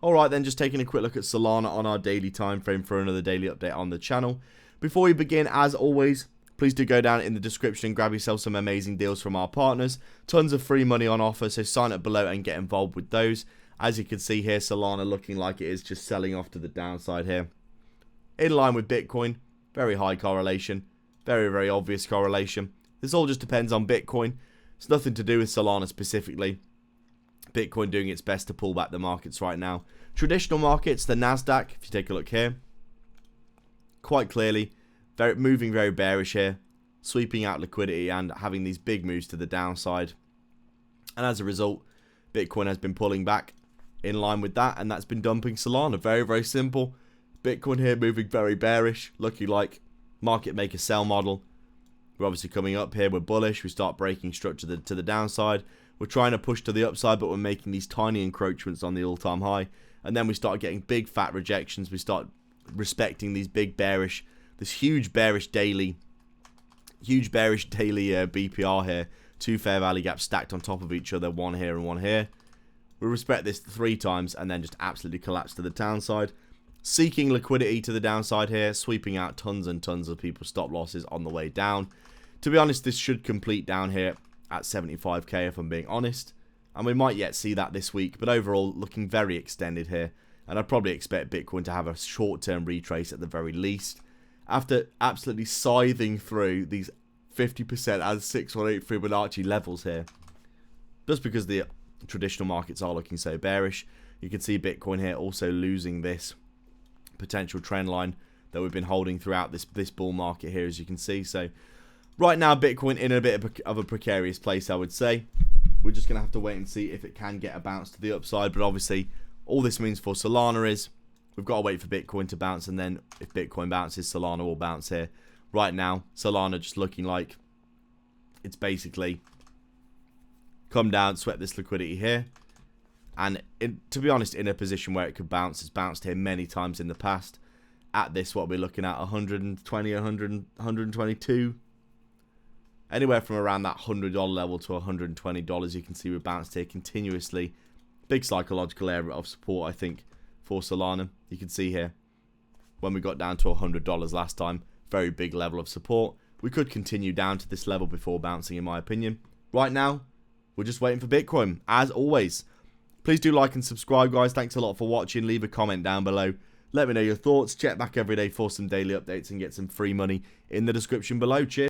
Alright then, just taking a quick look at Solana on our daily time frame for another daily update on the channel. Before we begin, as always, please do go down in the description and grab yourself some amazing deals from our partners. Tons of free money on offer, so sign up below and get involved with those. As you can see here, Solana looking like it is just selling off to the downside here. In line with Bitcoin, very high correlation, very obvious correlation. This all just depends on Bitcoin. It's nothing to do with Solana specifically. Bitcoin doing its best to pull back the markets right now. Traditional markets, the Nasdaq, if you take a look here, quite clearly moving very bearish here, sweeping out liquidity and having these big moves to the downside. And as a result, Bitcoin has been pulling back in line with that, and that's been dumping Solana. Very simple. Bitcoin here moving very bearish, looking like market maker sell model. We're obviously coming up here, we're bullish, we start breaking structure to the downside. We're trying to push to the upside, but we're making these tiny encroachments on the all-time high. And then we start getting big fat rejections. We start respecting these big bearish, this huge bearish daily BPR here. Two fair value gaps stacked on top of each other, one here and one here. We respect this 3 times and then just absolutely collapse to the downside. Seeking liquidity to the downside here, sweeping out tons and tons of people's stop losses on the way down. To be honest, this should complete down here at 75k if I'm being honest, and we might yet see that this week, but overall looking very extended here, and I'd probably expect Bitcoin to have a short-term retrace at the very least after absolutely scything through these 50% and 618 Fibonacci levels here. Just because the traditional markets are looking so bearish, you can see Bitcoin here also losing this potential trend line that we've been holding throughout this bull market here, as you can see. So right now, Bitcoin in a bit of a precarious place, I would say. We're just going to have to wait and see if it can get a bounce to the upside. But obviously, all this means for Solana is we've got to wait for Bitcoin to bounce. And then if Bitcoin bounces, Solana will bounce here. Right now, Solana just looking like it's basically come down, swept this liquidity here. And to be honest, in a position where it could bounce, it's bounced here many times in the past. At this, what we're looking at, 120, 100, 122. Anywhere from around that $100 level to $120, you can see we've bounced here continuously. Big psychological area of support, I think, for Solana. You can see here, when we got down to $100 last time, very big level of support. We could continue down to this level before bouncing, in my opinion. Right now, we're just waiting for Bitcoin, as always. Please do like and subscribe, guys. Thanks a lot for watching. Leave a comment down below. Let me know your thoughts. Check back every day for some daily updates and get some free money in the description below. Cheers.